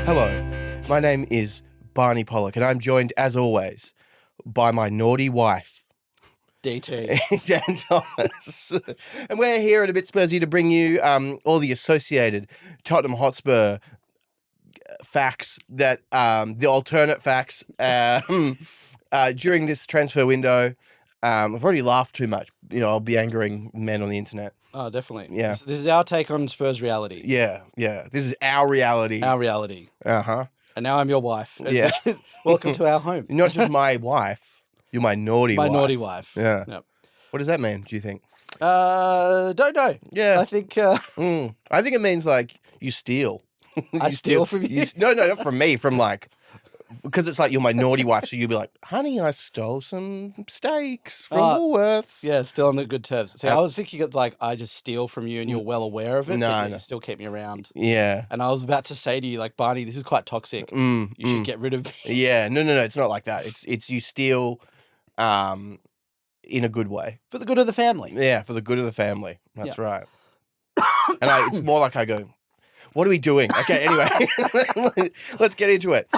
Hello, my name is Barney Pollock, and I'm joined, as always, by my naughty wife, DT. Dan Thomas. And we're here at A Bit Spursy to bring you all the associated Tottenham Hotspur facts, that the alternate facts during this transfer window. I've already laughed too much. I'll be angering men on the internet. Oh, definitely. Yeah. This is our take on Spurs reality. Yeah. This is our reality. Our reality. Uh-huh. And now I'm your wife. And Yeah. Welcome to our home. You're not just my wife. You're my naughty wife. My naughty wife. Yeah. Yep. What does that mean, do you think? Don't know. Yeah. I think... I think it means, like, you steal. I steal from you? No, not from me. From, like... Because it's like you're my naughty wife, so you'll be like, honey, I stole some steaks from Woolworths. Yeah, still on the good terms. See, I was thinking it's like I just steal from you and you're well aware of it, but you still keep me around. Yeah. And I was about to say to you, like, Barney, this is quite toxic. You should get rid of me. Yeah, no, it's not like that. It's you steal in a good way. For the good of the family. Yeah, for the good of the family. That's right. And it's more like I go, what are we doing? Okay, anyway, let's get into it.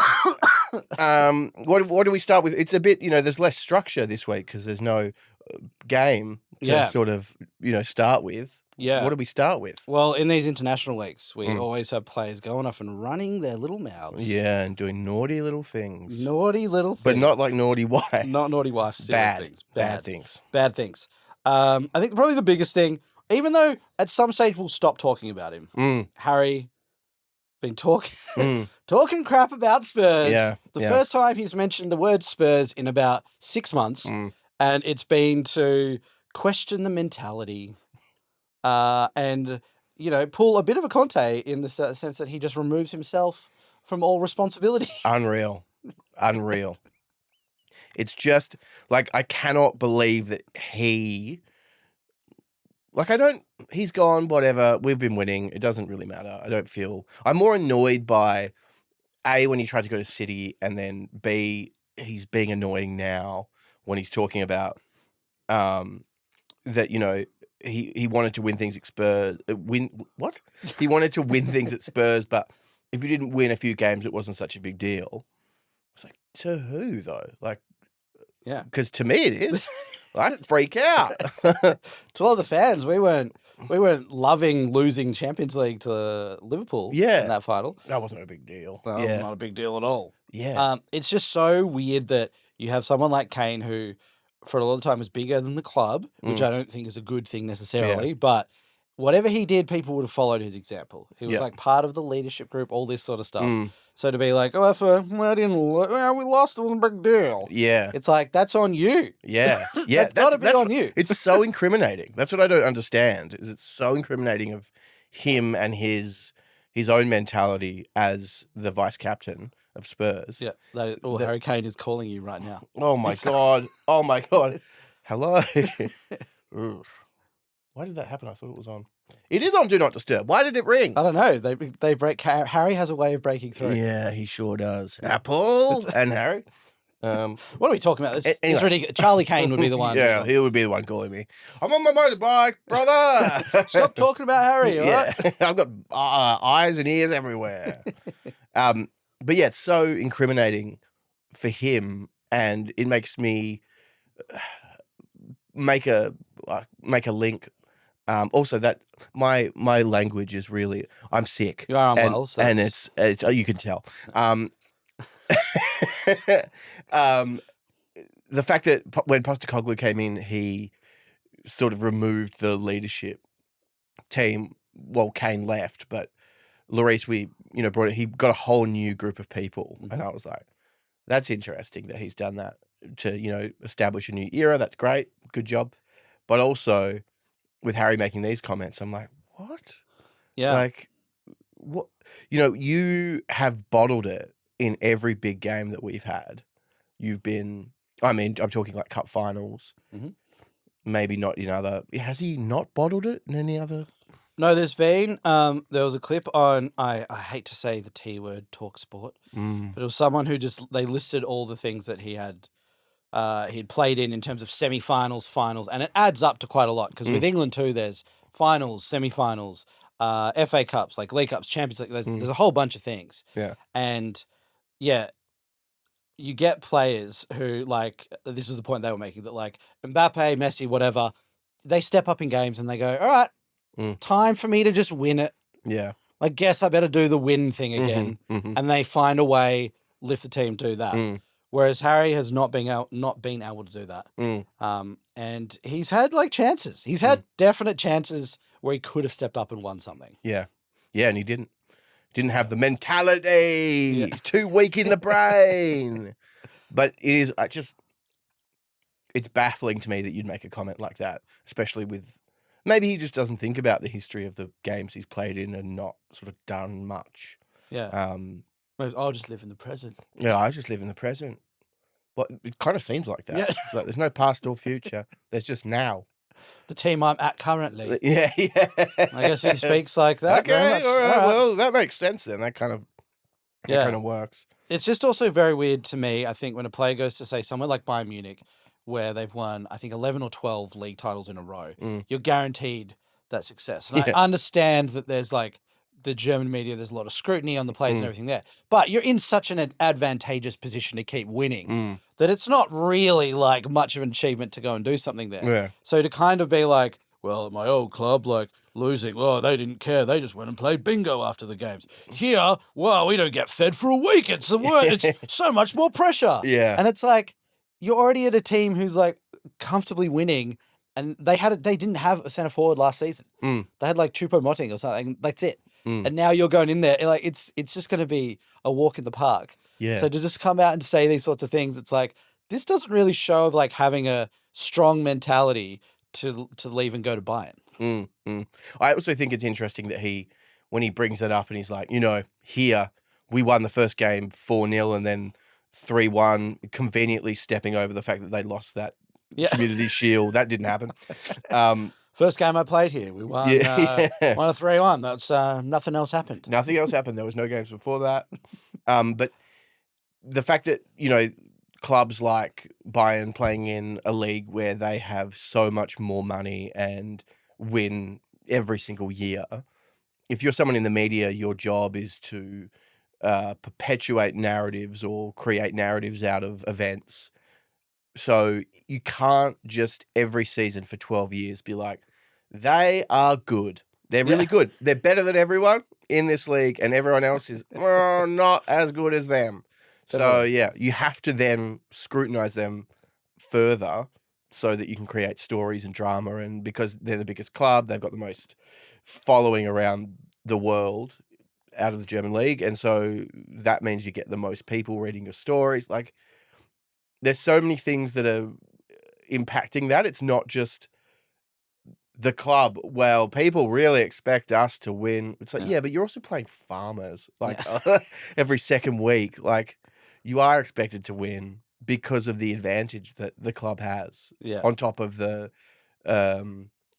What do we start with? It's a bit, there's less structure this week because there's no game to sort of, start with. Yeah. What do we start with? Well, in these international weeks, we always have players going off and running their little mouths. Yeah, and doing naughty little things. Naughty little things. But not like naughty wife. Not naughty wife stealing things. Bad things. Bad things. I think probably the biggest thing, even though at some stage we'll stop talking about him, Harry been talking crap about Spurs. Yeah, the first time he's mentioned the word Spurs in about 6 months, and it's been to question the mentality and, pull a bit of a Conte in the sense that he just removes himself from all responsibility. Unreal. It's just, like, I cannot believe that he's gone, whatever, we've been winning, it doesn't really matter. I'm more annoyed by, A, when he tried to go to City, and then B, he's being annoying now when he's talking about that, he wanted to win things at Spurs. He wanted to win things at Spurs, but if you didn't win a few games, it wasn't such a big deal. It's like, to who, though? Like, yeah. Because to me it is. I'd freak out. To all the fans, we weren't loving losing Champions League to Liverpool in that final. That wasn't a big deal. No, that was not a big deal at all. Yeah. It's just so weird that you have someone like Kane who, for a lot of time, was bigger than the club, which I don't think is a good thing necessarily, but whatever he did, people would have followed his example. He was like part of the leadership group, all this sort of stuff. So to be like, we lost, it wasn't a big deal. Yeah. It's like, that's on you. Yeah. That's got to be on you. It's so incriminating. That's what I don't understand, is it's so incriminating of him and his own mentality as the vice captain of Spurs. Yeah. Harry Kane is calling you right now. Oh my God. Oh my God. Hello. Why did that happen? I thought it was on. It is on Do Not Disturb. Why did it ring? I don't know. They break. Harry has a way of breaking through. Yeah, he sure does. Apple and Harry. What are we talking about? It's ridiculous. Charlie Kane would be the one. Yeah, he would be the one calling me. I'm on my motorbike, brother. Stop talking about Harry. All right? I've got eyes and ears everywhere. But yeah, it's so incriminating for him, and it makes me make a link. Also, that my language is really, I'm sick. You are unwell, and it's you can tell. The fact that when Postecoglou came in, he sort of removed the leadership team. Well, Kane left, but Lloris, brought it. He got a whole new group of people, and I was like, that's interesting that he's done that to establish a new era. That's great, good job. But also, with Harry making these comments, I'm like, what? Yeah. Like, what? You have bottled it in every big game that we've had. I'm talking like cup finals. Maybe not in other. Has he not bottled it in any other? No, there's been, there was a clip on, I hate to say the T word, Talk Sport, but it was someone who they listed all the things that he had he'd played in terms of semi-finals, finals, and it adds up to quite a lot because with England too, there's finals, semi-finals, FA Cups, like League Cups, Champions League. There's a whole bunch of things. Yeah. And yeah, you get players who like this is the point they were making that like Mbappe, Messi, whatever, they step up in games and they go, all right, time for me to just win it. Yeah. I guess I better do the win thing again. And they find a way, lift the team, do that. Whereas Harry has not been able to do that. And he's had like chances. He's had definite chances where he could have stepped up and won something. Yeah. Yeah, and he didn't. Didn't have the mentality. Too weak in the brain. But it is it's baffling to me that you'd make a comment like that, especially with maybe he just doesn't think about the history of the games he's played in and not sort of done much. Yeah. I'll just live in the present. Yeah, I just live in the present. Well, it kind of seems like that. Yeah. It's like there's no past or future. There's just now. The team I'm at currently. Yeah. I guess he speaks like that. Okay, all right. Well, that makes sense then. That kind of works. It's just also very weird to me, I think, when a player goes to say somewhere like Bayern Munich, where they've won, I think, 11 or 12 league titles in a row, you're guaranteed that success. And I understand that there's like the German media, there's a lot of scrutiny on the players and everything there. But you're in such an advantageous position to keep winning that it's not really like much of an achievement to go and do something there. Yeah. So to kind of be like, well, at my old club, like losing, well, they didn't care. They just went and played bingo after the games. Here, well, we don't get fed for a week. It's so much more pressure. Yeah. And it's like, you're already at a team who's like comfortably winning, and they didn't have a centre forward last season. They had like Choupo-Moting or something. That's it. And now you're going in there, like it's just going to be a walk in the park. Yeah. So to just come out and say these sorts of things, it's like this doesn't really show of like having a strong mentality to leave and go to Bayern. I also think it's interesting that when he brings it up and he's like, here we won the first game 4-0 and then 3-1, conveniently stepping over the fact that they lost that Community Shield. That didn't happen. First game I played here, we won. Won a 3-1. That's nothing else happened. Nothing else happened. There was no games before that. But the fact that clubs like Bayern playing in a league where they have so much more money and win every single year. If you're someone in the media, your job is to perpetuate narratives or create narratives out of events. So you can't just every season for 12 years be like, they are good. They're really good. They're better than everyone in this league, and everyone else is not as good as them. So, you have to then scrutinize them further so that you can create stories and drama. And because they're the biggest club, they've got the most following around the world out of the German league. And so that means you get the most people reading your stories. Like, there's so many things that are impacting that. It's not just the club. Well, people really expect us to win. It's like, but you're also playing Farmers like every second week. Like, you are expected to win because of the advantage that the club has on top of the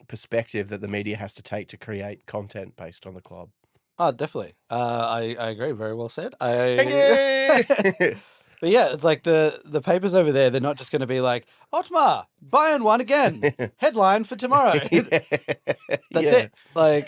perspective that the media has to take to create content based on the club. Oh, definitely. I agree. Very well said. Thank you. But yeah, it's like the papers over there, they're not just going to be like, Otmar, Bayern won again. Headline for tomorrow. That's it. Like,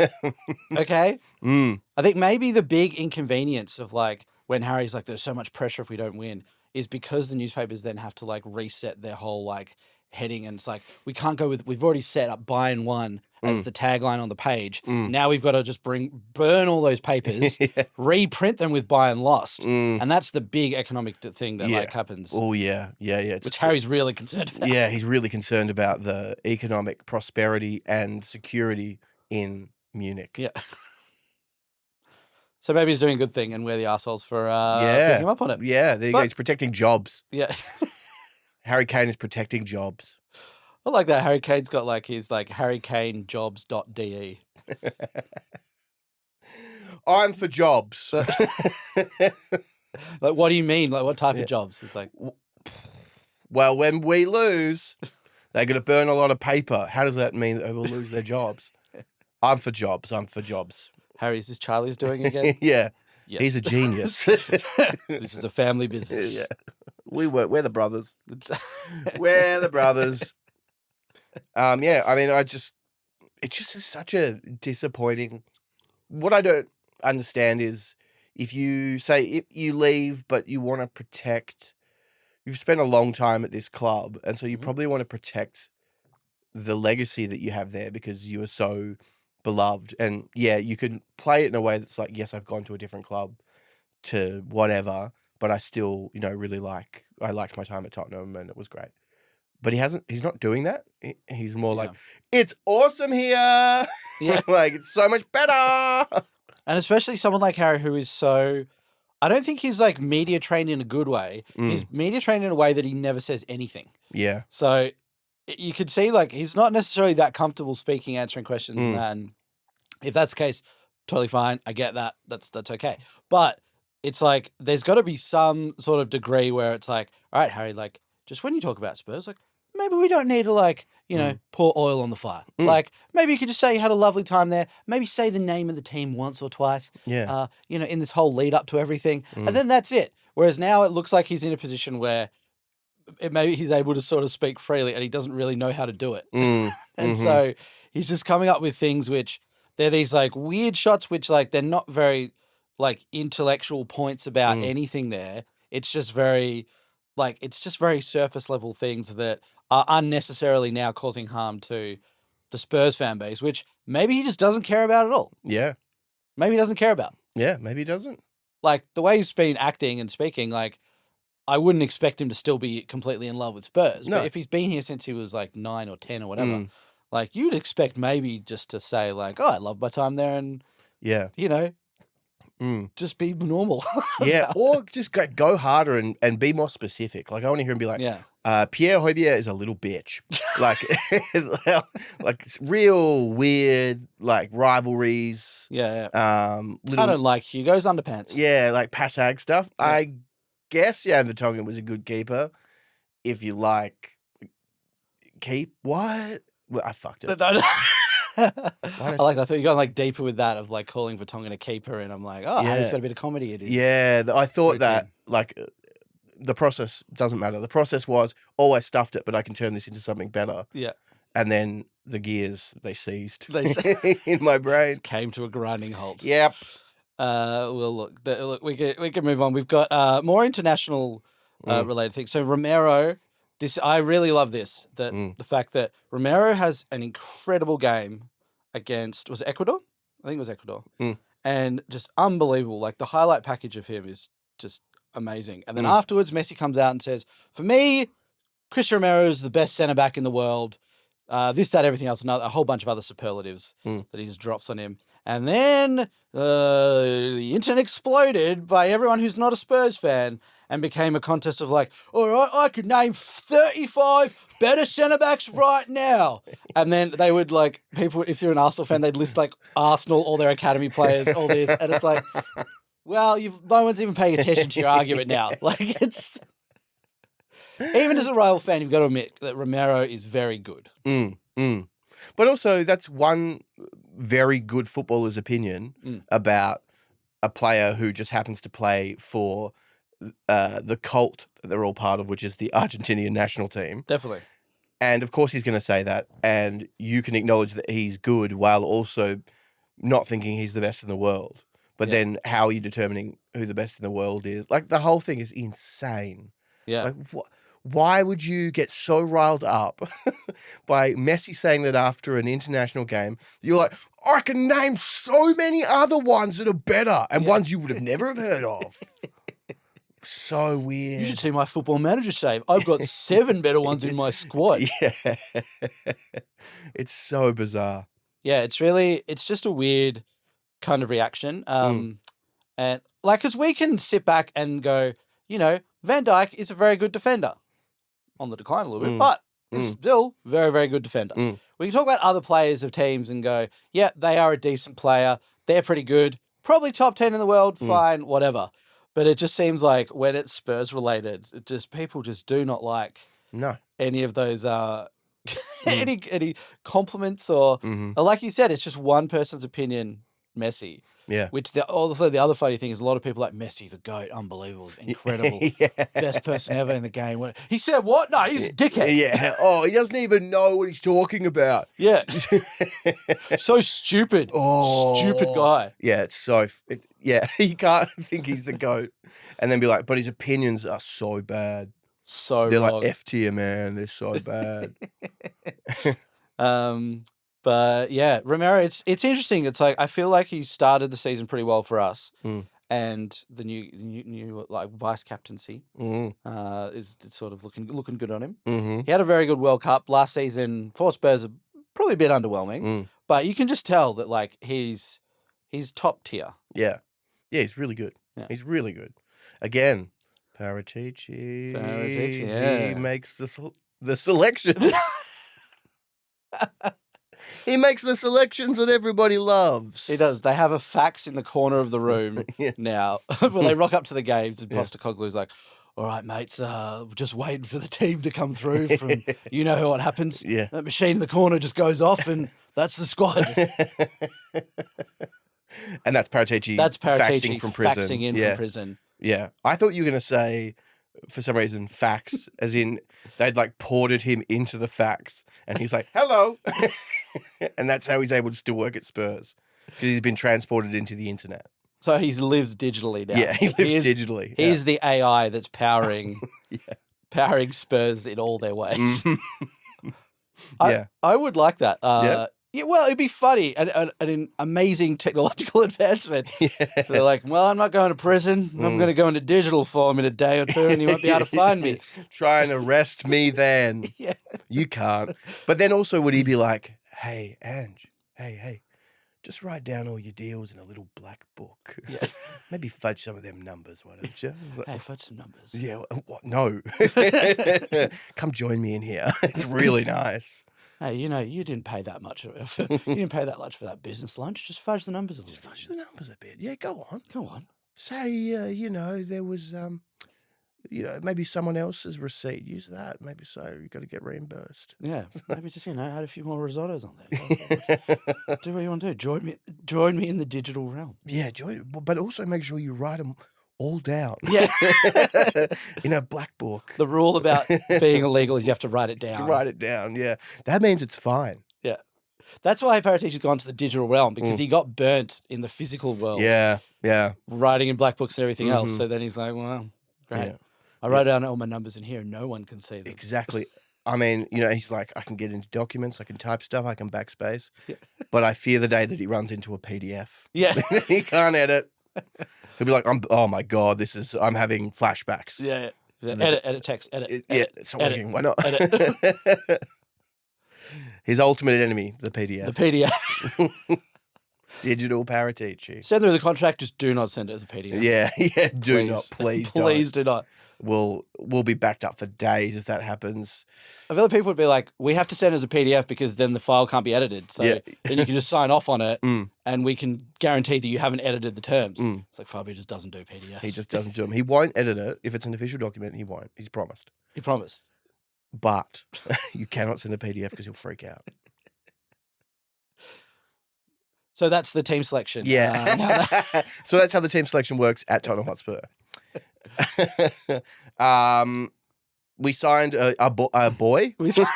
okay. I think maybe the big inconvenience of like when Harry's like, there's so much pressure if we don't win is because the newspapers then have to like reset their whole like heading. And it's like, we can't go with, we've already set up Bayern won as the tagline on the page. Now we've got to just burn all those papers, reprint them with Bayern lost. And that's the big economic thing that like happens. Oh, yeah. Which Harry's really concerned about. Yeah, he's really concerned about the economic prosperity and security in Munich. Yeah. So maybe he's doing a good thing and we're the arseholes for picking him up on it. Yeah, there you go. He's protecting jobs. Yeah. Harry Kane is protecting jobs. I like that. Harry Kane's got like his like harrykanejobs.de. I'm for jobs. Like, what do you mean? Like, what type of jobs? It's like, well, when we lose, they're going to burn a lot of paper. How does that mean that they will lose their jobs? I'm for jobs. Harry, is this Charlie's doing again? Yeah. Yes. He's a genius. This is a family business. Yeah. We're the brothers. We're the brothers. Yeah, I mean, it's just such a disappointing. What I don't understand is if you leave, but you want to protect. You've spent a long time at this club, and so you probably want to protect the legacy that you have there because you are so beloved. And yeah, you can play it in a way that's like, yes, I've gone to a different club to whatever, but I still, really I liked my time at Tottenham and it was great. But he's not doing that. He's more like, it's awesome here. Yeah. Like, it's so much better. And especially someone like Harry who is so, I don't think he's like media trained in a good way. He's media trained in a way that he never says anything. Yeah. So you could see like he's not necessarily that comfortable speaking, answering questions and that. And if that's the case, totally fine. I get that. That's okay. But it's like there's got to be some sort of degree where it's like, all right, Harry, like just when you talk about Spurs, like maybe we don't need to like, pour oil on the fire. Like maybe you could just say you had a lovely time there. Maybe say the name of the team once or twice. Yeah. In this whole lead up to everything. And then that's it. Whereas now it looks like he's in a position where maybe he's able to sort of speak freely and he doesn't really know how to do it. And so he's just coming up with things which they're these like weird shots which like they're not very like intellectual points about anything there. It's just very surface level things that are unnecessarily now causing harm to the Spurs fan base, which maybe he just doesn't care about at all. Yeah. Maybe he doesn't care about. Yeah, maybe he doesn't. Like the way he's been acting and speaking, like I wouldn't expect him to still be completely in love with Spurs. No. But if he's been here since he was like 9 or 10 or whatever, like you'd expect maybe just to say like, oh, I love my time there and, just be normal. Yeah, or just go harder and be more specific. Like I want to hear him be like, Pierre Højbjerg is a little bitch. like it's real weird, like rivalries. Yeah. I don't like Hugo's underpants. Yeah, like Passag stuff. Yeah. I guess Jan Vertonghen was a good keeper. If you like keep what? Well, I fucked it. I thought you got like deeper with that of like calling Vertonghen a keeper, and I'm like, oh, he's got a bit of comedy in it. Yeah, I thought that like the process doesn't matter. The process was, I stuffed it, but I can turn this into something better. Yeah. And then the gears, they seized in my brain. Came to a grinding halt. Yep. Well, look, we can move on. We've got more international related things. So Romero, I really love this. The fact that Romero has an incredible game against, was it Ecuador? I think it was Ecuador. And just unbelievable. Like the highlight package of him is just amazing. And then afterwards, Messi comes out and says, for me, Chris Romero is the best centre back in the world. This, that, everything else, a whole bunch of other superlatives that he just drops on him. And then the internet exploded by everyone who's not a Spurs fan and became a contest of like, all right, I could name 35 better centre-backs right now. And then they would like, people, if you're an Arsenal fan, they'd list like Arsenal, all their academy players, all this. And it's like, well, no one's even paying attention to your argument now. Like it's, even as a rival fan, you've got to admit that Romero is very good. But also, that's one very good footballer's opinion about a player who just happens to play for the cult that they're all part of, which is the Argentinian national team. Definitely. And of course, he's going to say that. And you can acknowledge that he's good while also not thinking he's the best in the world. But then how are you determining who the best in the world is? Like, the whole thing is insane. Yeah. Like, why would you get so riled up by Messi saying that after an international game? You're like, I can name so many other ones that are better and ones you would have never have heard of. So weird. You should see my football manager save. I've got 7 better ones in my squad. Yeah. It's so bizarre. Yeah, it's just a weird kind of reaction. And like, because we can sit back and go, Van Dijk is a very good defender. On the decline a little bit, but is still very, very good defender. We can talk about other players of teams and go, yeah, they are a decent player. They're pretty good. Probably top 10 in the world. Fine, whatever. But it just seems like when it's Spurs related, people just do not like any of those any compliments or like you said, it's just one person's opinion Messi. Yeah. Which also the other funny thing is a lot of people like Messi, the GOAT, unbelievable, it's incredible, best person ever in the game. He said what? No, he's a dickhead. Yeah. Oh, he doesn't even know what he's talking about. Yeah. So stupid. Oh. Stupid guy. Yeah, it's so... you can't think he's the GOAT and then be like, but his opinions are so bad. So They're wrong. like F tier, man. They're so bad. But yeah, Romero, it's interesting. It's like I feel like he started the season pretty well for us, and the new like vice captaincy is sort of looking good on him. Mm-hmm. He had a very good World Cup last season. For Spurs, probably a bit underwhelming, but you can just tell that like he's top tier. Yeah, he's really good. Yeah. He's really good. Again, Paratici. Yeah. He makes the selections. He makes the selections that everybody loves. He does. They have a fax in the corner of the room now. When they rock up to the games, and Postecoglou's like, all right, mates, just waiting for the team to come through from, you know what happens. Yeah. That machine in the corner just goes off and that's the squad. And that's Paratici faxing from prison. Faxing in from prison. Yeah. I thought you were going to say, for some reason, fax, as in they'd like ported him into the fax and he's like, hello. And that's how he's able to still work at Spurs because he's been transported into the internet. So he lives digitally now. Yeah, he lives digitally. He's the AI that's powering Spurs in all their ways. I would like that. Yeah, well, it'd be funny and an amazing technological advancement. Yeah. So they're like, well, I'm not going to prison. I'm going to go into digital form in a day or two and you won't be able to find me. Try and arrest me then. Yeah. You can't. But then also would he be like, hey, Ange, hey, just write down all your deals in a little black book. Yeah. Maybe fudge some of them numbers, why don't you? Like, hey, fudge some numbers. Yeah, what? No. Come join me in here. It's really nice. Hey, you didn't pay that much. You didn't pay that much for that business lunch. Just fudge the numbers a little bit. Fudge the numbers a bit. Yeah, go on. Go on. Say, there was, maybe someone else's receipt. Use that. Maybe so. You got to get reimbursed. Yeah, maybe just add a few more risottos on there. Do what you want to do. Join me in the digital realm. Yeah, but also make sure you write them all down. Yeah. In a black book. The rule about being illegal is you have to write it down. Write it down, yeah. That means it's fine. Yeah. That's why Paratici's gone to the digital realm, because he got burnt in the physical world. Yeah. Writing in black books and everything else. So then he's like, well, great. Yeah. I wrote down all my numbers in here and no one can see them. Exactly. I mean, he's like, I can get into documents, I can type stuff, I can backspace. Yeah. But I fear the day that he runs into a PDF. Yeah. He can't edit. He'll be like, oh my God, I'm having flashbacks. Yeah. Edit text, edit. It's not working. Why not? Edit. His ultimate enemy, the PDF. The PDF. Digital Paratici. Send through the contract, just do not send it as a PDF. Yeah, please don't. Please do not. We'll be backed up for days if that happens. I feel like people would be like, we have to send it as a PDF because then the file can't be edited. So then you can just sign off on it and we can guarantee that you haven't edited the terms. It's like Fabio just doesn't do PDFs. He just doesn't do them. He won't edit it. If it's an official document, he won't. He's promised. He promised. But you cannot send a PDF because he'll freak out. So that's the team selection. Yeah. So that's how the team selection works at Tottenham Hotspur. We signed a boy. We signed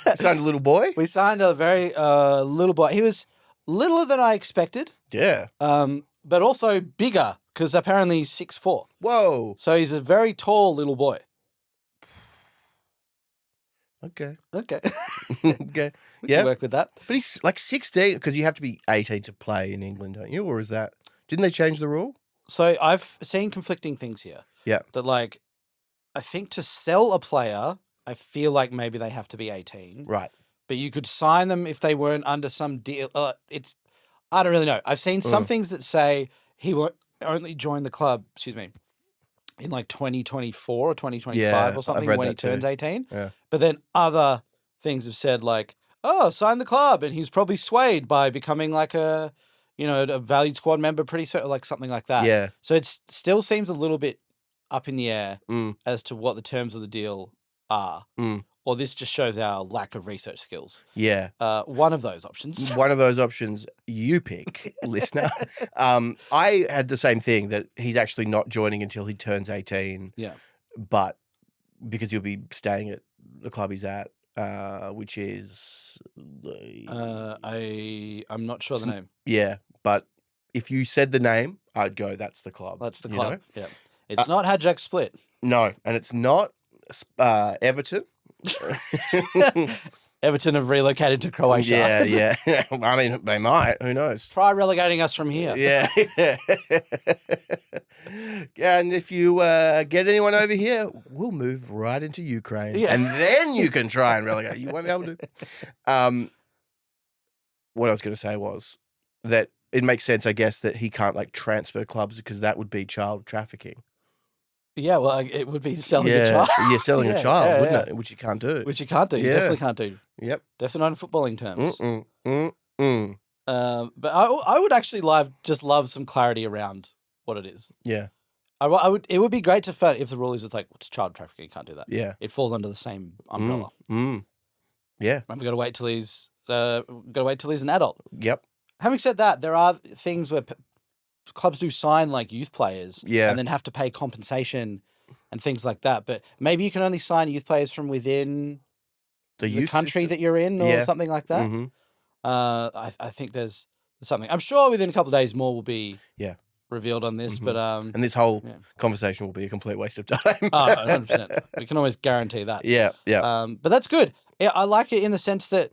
a little boy. We signed a very little boy. He was littler than I expected. Yeah. But also bigger because apparently he's 6'4". Whoa. So he's a very tall little boy. Okay. Okay. We can work with that. But he's like 16 because you have to be 18 to play in England, don't you? Or is that... Didn't they change the rule? So I've seen conflicting things here. Yeah. That like, I think to sell a player, I feel like maybe they have to be 18. Right. But you could sign them if they weren't under some deal. I don't really know. I've seen some things that say he will only join the club, in like 2024 or 2025 or something when he turns 18. Yeah. But then other things have said like, oh, sign the club. And he's probably swayed by becoming like a valued squad member pretty soon, like something like that. Yeah. So it still seems a little bit up in the air as to what the terms of the deal are. or this just shows our lack of research skills. Yeah. One of those options. One of those options you pick, listener. I had the same thing, that he's actually not joining until he turns 18. Yeah. But because he'll be staying at the club he's at, which is I'm not sure the name. Yeah, but if you said the name, I'd go, that's the club. That's the club. Yeah. It's not Hajduk Split. No, and it's not Everton. Everton have relocated to Croatia. Yeah. I mean, they might. Who knows? Try relegating us from here. Yeah. And if you get anyone over here, we'll move right into Ukraine. Yeah. And then you can try and relegate. You won't be able to. What I was going to say was that it makes sense, I guess, that he can't transfer clubs, because that would be child trafficking. Yeah, well, it would be selling a child. Yeah, selling a child, wouldn't it? Which you can't do. Which you can't do. You definitely can't do. Yep. Definitely not in footballing terms. But I would actually love some clarity around what it is. Yeah. I would. It would be great if the rule is it's child trafficking. You can't do that. Yeah. It falls under the same umbrella. Yeah. And we've got to wait till he's an adult. Yep. Having said that, there are things where clubs do sign youth players, and then have to pay compensation and things like that. But maybe you can only sign youth players from within the country that you're in, or something like that. Mm-hmm. I think there's something. I'm sure within a couple of days more will be revealed on this. But and this whole conversation will be a complete waste of time. 100%. We can always guarantee that. Yeah. But that's good. Yeah, I like it in the sense that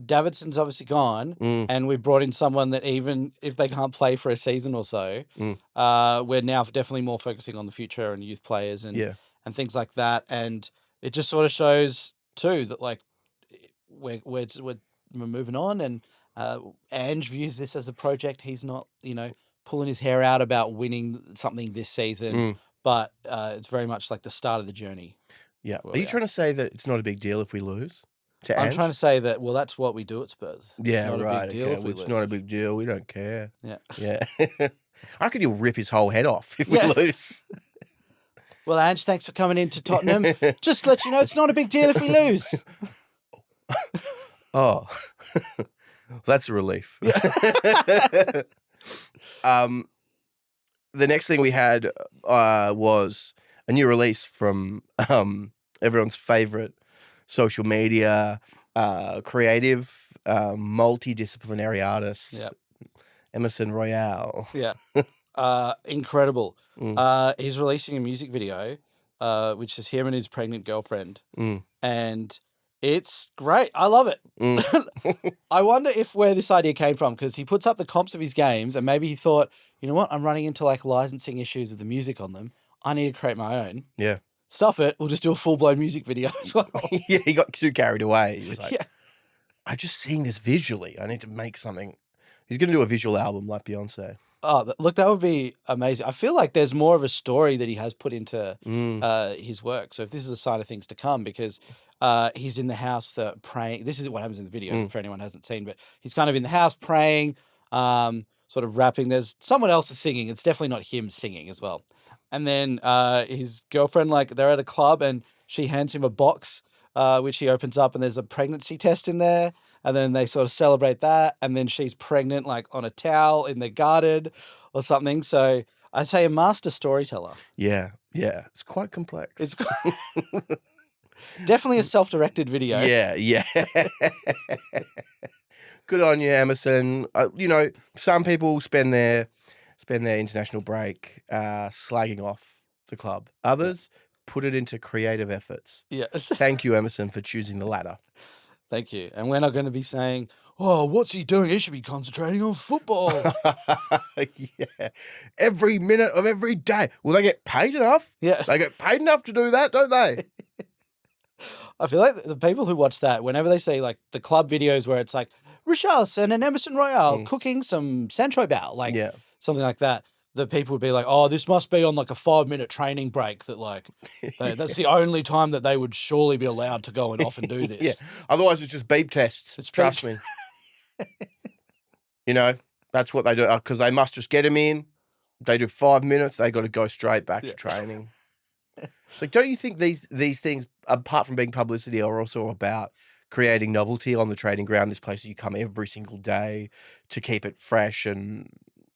Davidson's obviously gone, and we brought in someone that even if they can't play for a season or so, we're now definitely more focusing on the future and youth players and things like that. And it just sort of shows too that we're moving on, and Ange views this as a project. He's not pulling his hair out about winning something this season, but it's very much like the start of the journey. Yeah. Are you trying to say that it's not a big deal if we lose? I'm trying to say that, well, that's what we do at Spurs. Yeah, it's not right. A big deal if we it's lose. not a big deal. We don't care. Yeah. I reckon you'll rip his whole head off if we lose. Well, Ange, thanks for coming into Tottenham. Just to let you know, it's not a big deal if we lose. Oh, that's a relief. Yeah. The next thing we had was a new release from everyone's favorite social media creative multidisciplinary artist, Emerson Royale. Yeah. Incredible. He's releasing a music video, which is him and his pregnant girlfriend. And it's great. I love it. I wonder where this idea came from, because he puts up the comps of his games and maybe he thought, you know what, I'm running into licensing issues with the music on them. I need to create my own. Yeah. Stuff it. We'll just do a full-blown music video as well. Yeah, he got too carried away. He was like, I've just seen this visually. I need to make something. He's going to do a visual album like Beyonce. Oh, look, that would be amazing. I feel like there's more of a story that he has put into his work. So if this is a sign of things to come, because he's in the house praying. This is what happens in the video for anyone who hasn't seen, but he's kind of in the house praying, sort of rapping. There's someone else is singing. It's definitely not him singing as well. And then his girlfriend, they're at a club and she hands him a box, which he opens up, and there's a pregnancy test in there. And then they sort of celebrate that. And then she's pregnant, on a towel in the garden or something. So I'd say a master storyteller. Yeah. It's quite complex. It's definitely a self-directed video. Yeah. Good on you, Emerson. Some people spend their international break slagging off the club. Others put it into creative efforts. Yeah. Thank you, Emerson, for choosing the latter. Thank you. And we're not going to be saying, oh, what's he doing? He should be concentrating on football. Yeah. Every minute of every day. Well, they get paid enough. Yeah. They get paid enough to do that, don't they? I feel like the people who watch that, whenever they say the club videos where it's Richarlison and Emerson Royale cooking some Sancho Bao, something like that, the people would be like, oh, this must be on a 5-minute training break that that's the only time that they would surely be allowed to go off and do this. Yeah. Otherwise it's just beep tests. Trust me. That's what they do, because they must just get them in. They do 5 minutes. They got to go straight back to training. So don't you think these things, apart from being publicity, are also about creating novelty on the training ground? This place you come every single day to keep it fresh and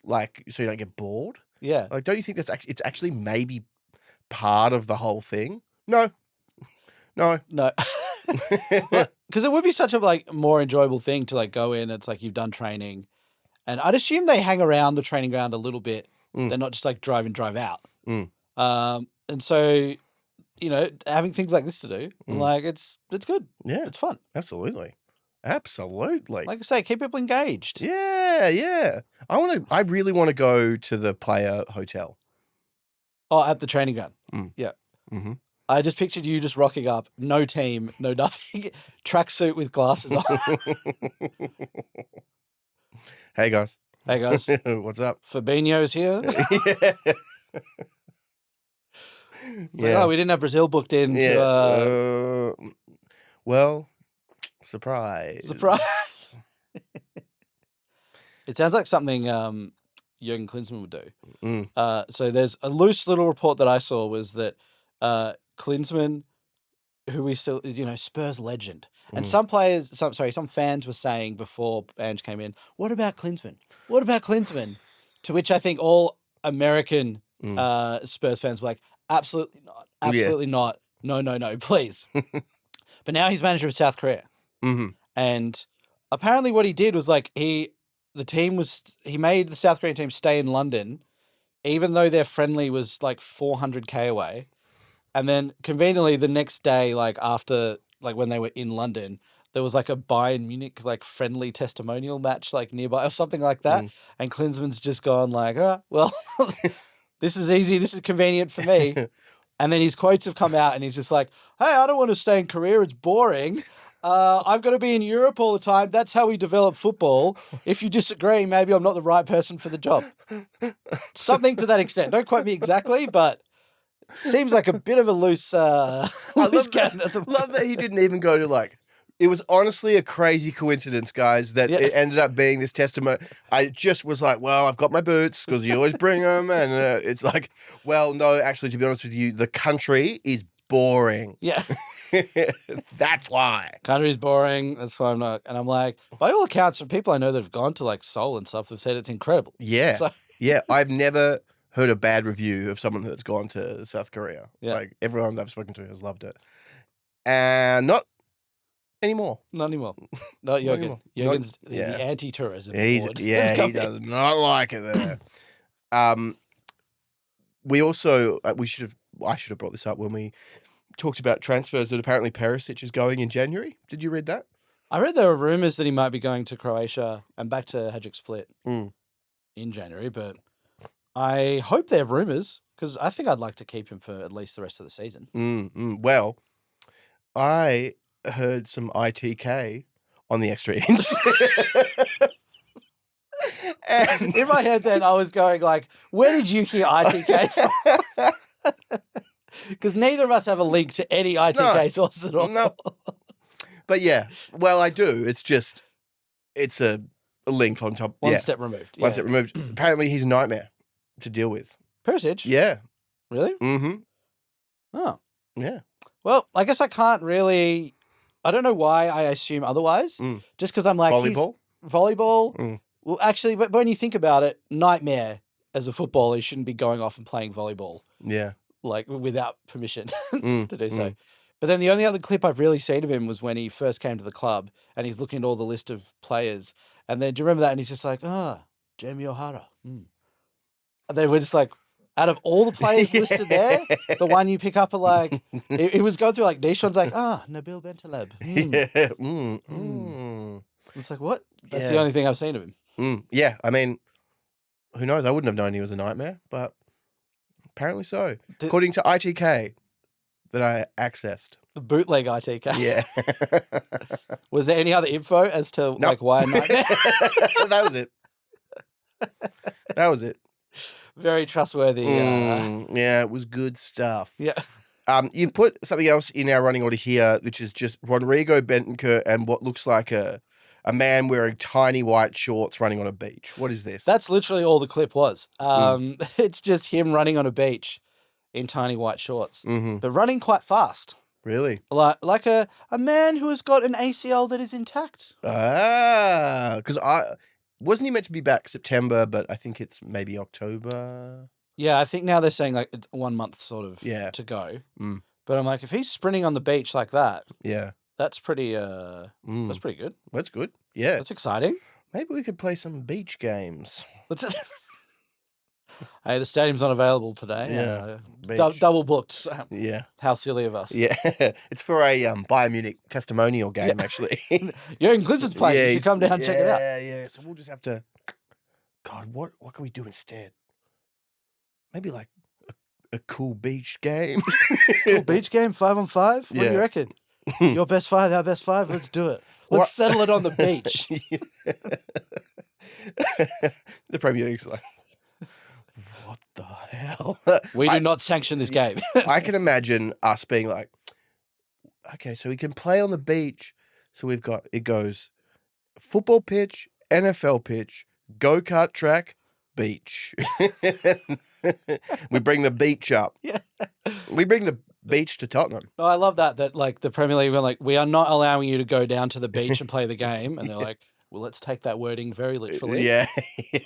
so you don't get bored. Yeah. Like, don't you think it's actually maybe part of the whole thing? No. Because it would be such a more enjoyable thing to go in. It's like you've done training, and I'd assume they hang around the training ground a little bit. They're not just drive in, drive out. And so, having things like this to do, it's good. Yeah, it's fun. Absolutely. Like I say, keep people engaged. Yeah. I really want to go to the player hotel. Oh, at the training ground. Yeah. Mm-hmm. I just pictured you just rocking up, no team, no nothing, tracksuit with glasses on. Hey guys. What's up? Fabinho's here. Yeah. We didn't have Brazil booked in. Well, surprise. It sounds like something Jurgen Klinsmann would do. So there's a loose little report that I saw was that Klinsmann, who we still, Spurs legend, and some fans were saying before Ange came in, what about Klinsmann? What about Klinsmann? To which I think all American Spurs fans were like, absolutely not, absolutely not, no, please. But now he's manager of South Korea, and apparently what he did was he made the South Korean team stay in London, even though their friendly was 400k away. And then conveniently the next day, after when they were in London, there was a Bayern Munich friendly testimonial match nearby or something like that. And Klinsmann's just gone well, this is easy, this is convenient for me. And then his quotes have come out and he's just like, hey, I don't want to stay in Korea, it's boring. I've got to be in Europe all the time. That's how we develop football. If you disagree, maybe I'm not the right person for the job. Something to that extent. Don't quote me exactly, but seems like a bit of a loose I love that he didn't even go to it was honestly a crazy coincidence, guys, that it ended up being this testimony. I just was like, well, I've got my boots because you always bring them. And it's well, no, actually, to be honest with you, the country is boring. Yeah. That's why. Country's boring. That's why I'm not. And I'm like, by all accounts, from people I know that have gone to Seoul and stuff, they've said it's incredible. Yeah. Yeah. I've never heard a bad review of someone that's gone to South Korea. Yeah. Everyone I've spoken to has loved it. And not anymore. Not anymore. Not Jurgen. Jurgen's the anti-tourism. He does not like it there. We also, I should have brought this up when we talked about transfers, that apparently Perisic is going in January. Did you read that? I read there were rumours that he might be going to Croatia and back to Hajduk Split in January, but I hope they're rumours because I think I'd like to keep him for at least the rest of the season. Well, I heard some ITK on the extra inch. And in my head then I was going where did you hear ITK from? Because neither of us have a link to any ITK sources at all. No. But yeah, well, I do. It's a link on top. One step removed. One step removed. Apparently he's a nightmare to deal with. Perisic? Yeah. Really? Mm-hmm. Oh. Yeah. Well, I guess I can't really... I don't know why I assume otherwise. Just because I'm volleyball? Volleyball? Well, actually, but when you think about it, nightmare as a footballer, you shouldn't be going off and playing volleyball. Yeah. Without permission to do so. But then the only other clip I've really seen of him was when he first came to the club and he's looking at all the list of players. And then, do you remember that? And he's just like, Jamie O'Hara. And then we're just like, out of all the players listed there, the one you pick up are it was going through niche ones Nabil Bentaleb. It's like, what? That's the only thing I've seen of him. Yeah, I mean, who knows? I wouldn't have known he was a nightmare, but apparently so. According to ITK that I accessed. The bootleg ITK. Yeah. Was there any other info as to why a nightmare? That was it. Very trustworthy. Yeah, it was good stuff. Yeah. You put something else in our running order here, which is just Rodrigo Bentancur and what looks like a man wearing tiny white shorts running on a beach. What is this? That's literally all the clip was. It's just him running on a beach. in tiny white shorts, Mm-hmm. but running quite fast. Really? Like a man who has got an ACL that is intact. Because wasn't he meant to be back September, but I think it's maybe October. Yeah, I think now they're saying like it's 1 month sort of Yeah. to go. Mm. But I'm like, if he's sprinting on the beach like that, Yeah. that's pretty that's pretty good. That's good. Yeah. That's exciting. Maybe we could play some beach games. Hey, the stadium's not available today. Yeah. Double booked. Yeah. How silly of us. Yeah. It's for a Bayern Munich testimonial game, actually. Jurgen Klisman's playing. You should come down and check it out. Yeah. So we'll just have to. God, what can we do instead? Maybe like a cool beach game. Cool beach game, 5-on-5? What do you reckon? Your best five, our best five? Let's do it. Let's settle it on the beach. The Premier League's like, what the hell? We do not sanction this game. I can imagine us being like, okay, so we can play on the beach. So it goes football pitch, NFL pitch, go-kart track, beach. We bring the beach up. Yeah. We bring the beach to Tottenham. No, I love that like the Premier League were like, we are not allowing you to go down to the beach and play the game. And they're like, well, let's take that wording very literally. Yeah.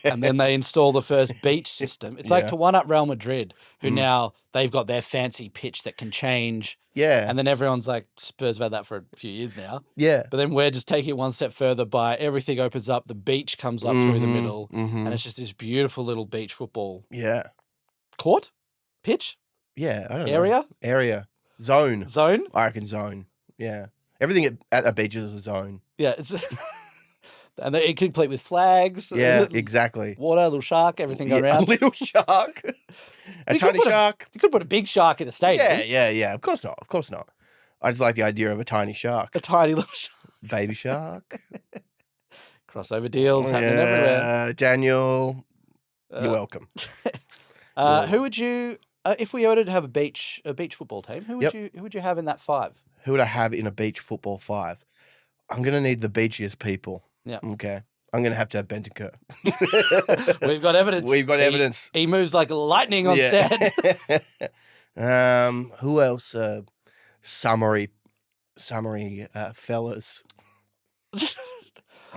And then they install the first beach system. It's like to one-up Real Madrid, who now they've got their fancy pitch that can change. Yeah. And then everyone's like, Spurs have had that for a few years now. Yeah. But then we're just taking it one step further by everything opens up, the beach comes up through the middle, and it's just this beautiful little beach football. Yeah. Court? Pitch? Yeah. I don't Area? know. Area. Zone. Zone? I reckon zone. Yeah. Everything at a beach is a zone. Yeah. It's and it complete with flags. Yeah, exactly. Water, little shark, everything going around. A little shark. A tiny shark. You could put a big shark in a stadium. Yeah. Of course not. Of course not. I just like the idea of a tiny shark. A tiny little shark. Baby shark. Crossover deals happening everywhere. Daniel, you're welcome. Who would you, if we were to have a beach football team, who would you have in that five? Who would I have in a beach football five? I'm going to need the beachiest people. Yeah. Okay. I'm going to have Bentancur. We've got evidence. We've got evidence. He moves like lightning on set. Who else? Summary fellas.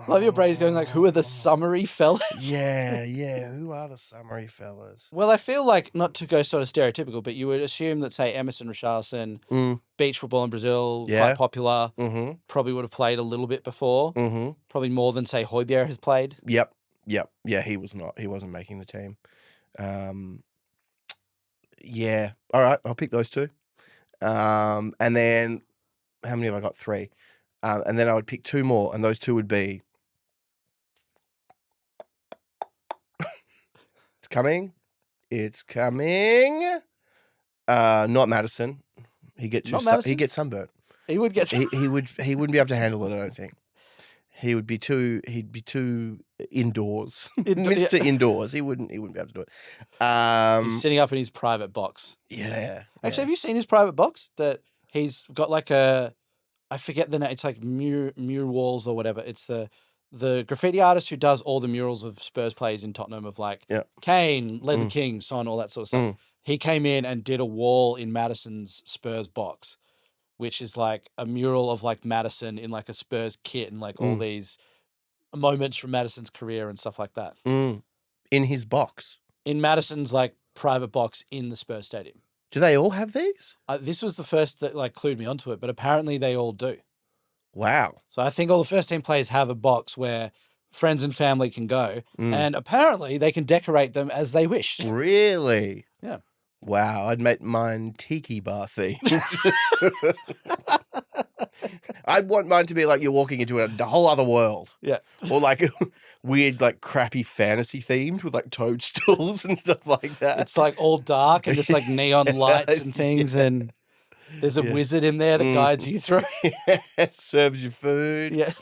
Love your brain's going like, who are the summary fellas? Yeah. Who are the summary fellas? Well, I feel like, not to go sort of stereotypical, but you would assume that, say, Emerson Richarlison, beach football in Brazil, quite popular, probably would have played a little bit before, probably more than, say, Højbjerg has played. Yep. Yeah, he was not. He wasn't making the team. Yeah. All right, I'll pick those two. And then, how many have I got? 3. And then I would pick 2 more, and those 2 would be... It's coming. Not Madison. He gets sunburnt. He would get he wouldn't be able to handle it, I don't think. He'd be too indoors. Mr. Indoors. He wouldn't be able to do it. He's sitting up in his private box. Yeah. Actually, have you seen his private box? That he's got like a, I forget the name. It's like murals or whatever. It's the graffiti artist who does all the murals of Spurs players in Tottenham of like Kane, Led the King, Son, all that sort of stuff. He came in and did a wall in Madison's Spurs box, which is like a mural of like Madison in like a Spurs kit and like all these moments from Madison's career and stuff like that. In his box? In Madison's like private box in the Spurs stadium. Do they all have these? This was the first that like clued me onto it, but apparently they all do. Wow. So I think all the first team players have a box where friends and family can go, and apparently they can decorate them as they wish. Really? Yeah. Wow, I'd make mine tiki bar themed. I'd want mine to be like you're walking into a whole other world. Yeah. Or like weird, like crappy fantasy themed with like toadstools and stuff like that. It's like all dark and just like neon lights and things, and there's a wizard in there that guides you through. Serves you food. Yeah.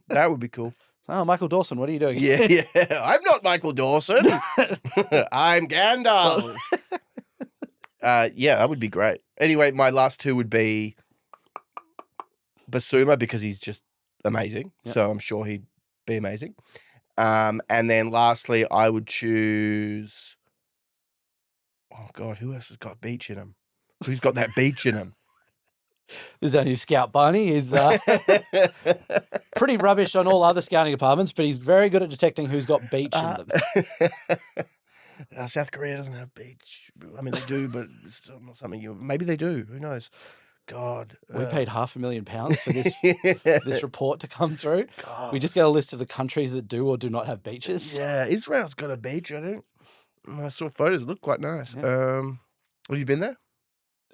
That would be cool. Oh, Michael Dawson, what are you doing? Yeah. I'm not Michael Dawson. I'm Gandalf. Yeah, that would be great. Anyway, my last 2 would be Basuma because he's just amazing. Yep. So I'm sure he'd be amazing. And then lastly, I would choose... Oh, God, who else has got beach in them? Who's got that beach in them? There's only Scout Barney. He's pretty rubbish on all other scouting departments, but he's very good at detecting who's got beach in them. South Korea doesn't have beach. I mean, they do, but it's not something maybe they do. Who knows? God. We paid £500,000 for this this report to come through. God. We just get a list of the countries that do or do not have beaches. Yeah, Israel's got a beach, I think. I saw photos. It looked quite nice. Yeah. Have you been there?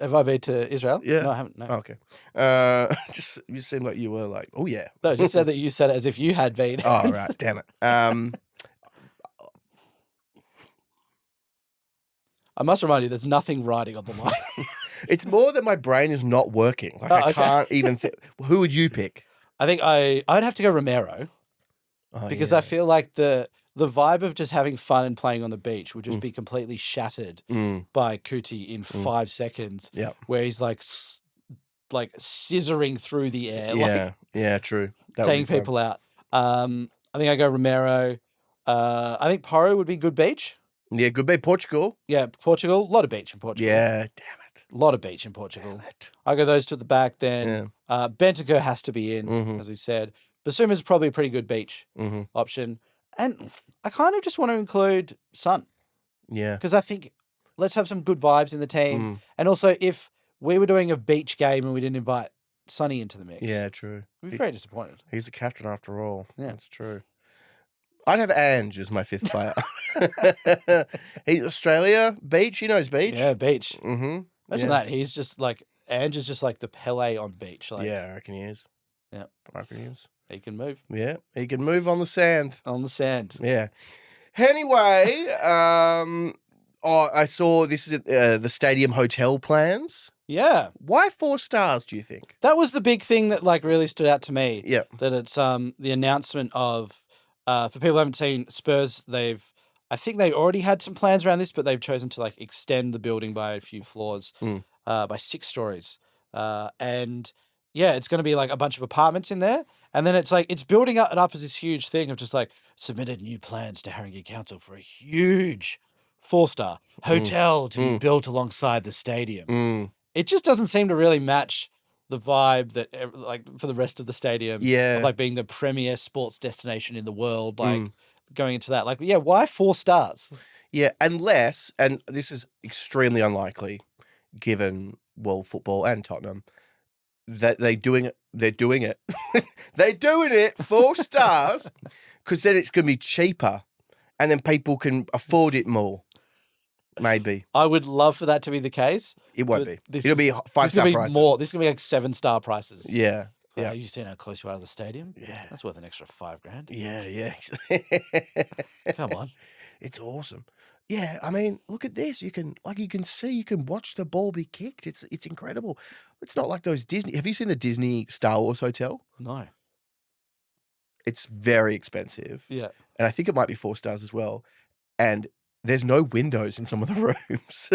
Have I been to Israel? Yeah. No, I haven't. No. Oh, okay. You seemed like you were like, oh, yeah. No, just said that you said it as if you had been. Oh, right. Damn it. I must remind you, there's nothing riding on the line. It's more that my brain is not working. Like, I can't even think. Who would you pick? I think I'd have to go Romero. Because I feel like the vibe of just having fun and playing on the beach would just be completely shattered by Kuti in 5 seconds. Yeah, where he's like scissoring through the air. Yeah, true. Taking people out. I think I go Romero. I think Poro would be good beach. Yeah, good beach. Portugal. Yeah, Portugal. A lot of beach in Portugal. Yeah, damn it. A lot of beach in Portugal. I go those to the back then. Yeah. Bentancur has to be in, as we said. Basuma's probably a pretty good beach option. And I kind of just want to include Sun. Yeah. Because I think let's have some good vibes in the team. And also, if we were doing a beach game and we didn't invite Sonny into the mix. Yeah, true. We'd be very disappointed. He's the captain after all. Yeah. That's true. I'd have Ange as my 5th player. He's Australia, beach. He knows beach. Yeah, beach. Imagine that. He's just like, Ange is just like the Pele on beach. Like, yeah, I reckon he is. Yeah. I reckon he is. He can move. Yeah, he can move on the sand. On the sand. Yeah. Anyway, I saw this is the stadium hotel plans. Yeah. Why 4 stars, do you think? That was the big thing that like really stood out to me. Yeah. That it's the announcement of for people who haven't seen Spurs, I think they already had some plans around this, but they've chosen to like extend the building by a few floors, by 6 stories. And yeah, it's going to be like a bunch of apartments in there. And then it's like, it's building up as this huge thing of just like submitted new plans to Haringey Council for a huge 4-star hotel to be built alongside the stadium. It just doesn't seem to really match the vibe that like for the rest of the stadium. Yeah. Of like being the premier sports destination in the world, like going into that. Like, yeah, why 4 stars? Yeah, unless, and this is extremely unlikely given world football and Tottenham, that they're doing it. They're doing it 4 stars because then it's going to be cheaper and then people can afford it more. Maybe. I would love for that to be the case. It won't be. It'll be 5-star prices. This is going to be like 7-star prices. Yeah. Yeah. You seen how close you are to the stadium? Yeah. That's worth an extra $5,000. Yeah. Come on. It's awesome. Yeah, I mean, look at this. You can watch the ball be kicked. It's incredible. It's not like those Disney. Have you seen the Disney Star Wars hotel? No. It's very expensive. Yeah. And I think it might be 4 stars as well. And there's no windows in some of the rooms.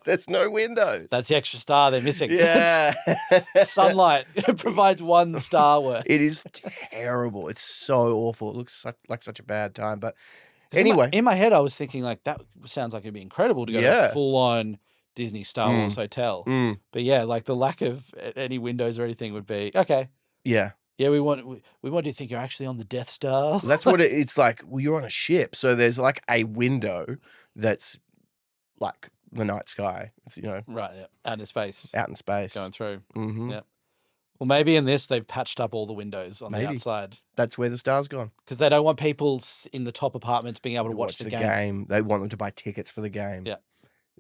There's no windows. That's the extra star they're missing. Yeah. Sunlight provides 1 star worth. It is terrible. It's so awful. It looks like such a bad time. But anyway. In my head, I was thinking like, that sounds like it'd be incredible to go to a full-on Disney Star Wars hotel. But yeah, like the lack of any windows or anything would be, okay. Yeah. Yeah, we want you to think you're actually on the Death Star. That's what it's like. Well, you're on a ship, so there's like a window that's like the night sky. It's, right, yeah, out in space, going through. Yeah. Well, maybe in this they've patched up all the windows on the outside. That's where the star's gone because they don't want people in the top apartments being able to watch the game. They want them to buy tickets for the game. Yeah,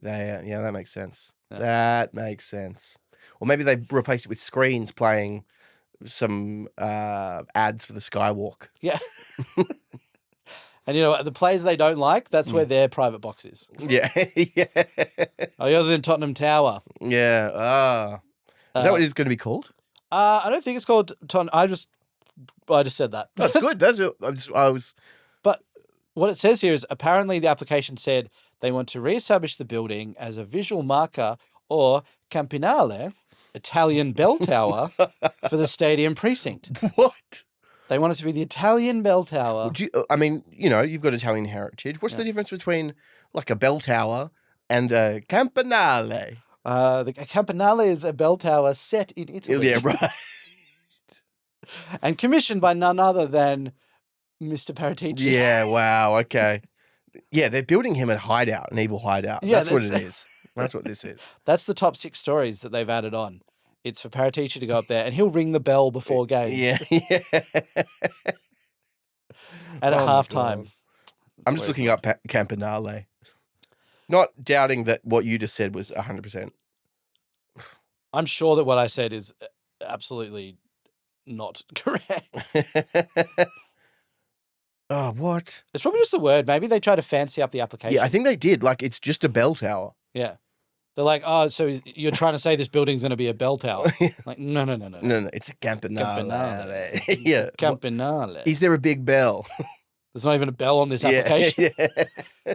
that makes sense. Yeah. That makes sense. Or maybe they replaced it with screens playing some ads for the Skywalk. Yeah. And the players they don't like, that's where their private box is. Yeah. Yeah. Oh, yours is in Tottenham Tower. Yeah. Is that what it's going to be called? I don't think it's called Tottenham. I just said that. That's good. But what it says here is apparently the application said they want to reestablish the building as a visual marker or campanile, Italian bell tower for the stadium precinct. What? They want it to be the Italian bell tower. You've got Italian heritage. What's the difference between like a bell tower And Campanale. The Campanale is a bell tower set in Italy. Yeah, right. And commissioned by none other than Mr. Paratici. Yeah, wow, okay. Yeah, they're building him a hideout, an evil hideout. Yeah, that's what it is. That's what this is. That's the top 6 stories that they've added on. It's for Paratici to go up there, and he'll ring the bell before games. Yeah, yeah. And at halftime. God. I'm just looking up Campanale. Not doubting that what you just said was 100%. I'm sure that what I said is absolutely not correct. Oh, what? It's probably just the word. Maybe they try to fancy up the application. Yeah, I think they did. Like, it's just a bell tower. Yeah. They're like, oh, so you're trying to say this building's going to be a bell tower? Like, no. No, it's a Campanale. Yeah. Campanale. Is there a big bell? There's not even a bell on this application. Yeah.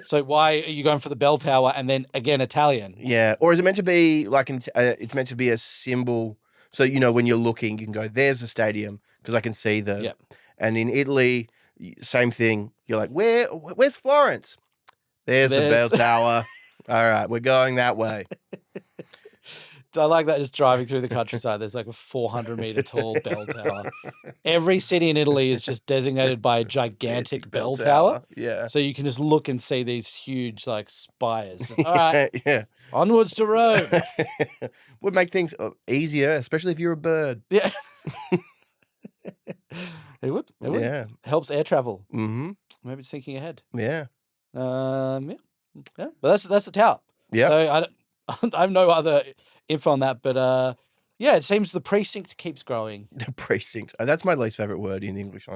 So why are you going for the bell tower and then again Italian? Yeah. Or is it meant to be like it's meant to be a symbol? So, when you're looking, you can go, there's a stadium because I can see the. Yep. And in Italy, same thing. You're like, where's Florence? There's the bell tower. All right, we're going that way. I like that just driving through the countryside. There's like a 400-meter tall bell tower. Every city in Italy is just designated by a gigantic bell tower. Yeah. So you can just look and see these huge like spires. Just, all right, yeah. Onwards to Rome. Would make things easier, especially if you're a bird. Yeah. It would. Yeah. Helps air travel. Mm-hmm. Maybe it's thinking ahead. Yeah. Yeah. But that's the tower. Yeah. So I have no other info on that, but yeah, it seems the precinct keeps growing. The precinct. That's my least favorite word in English.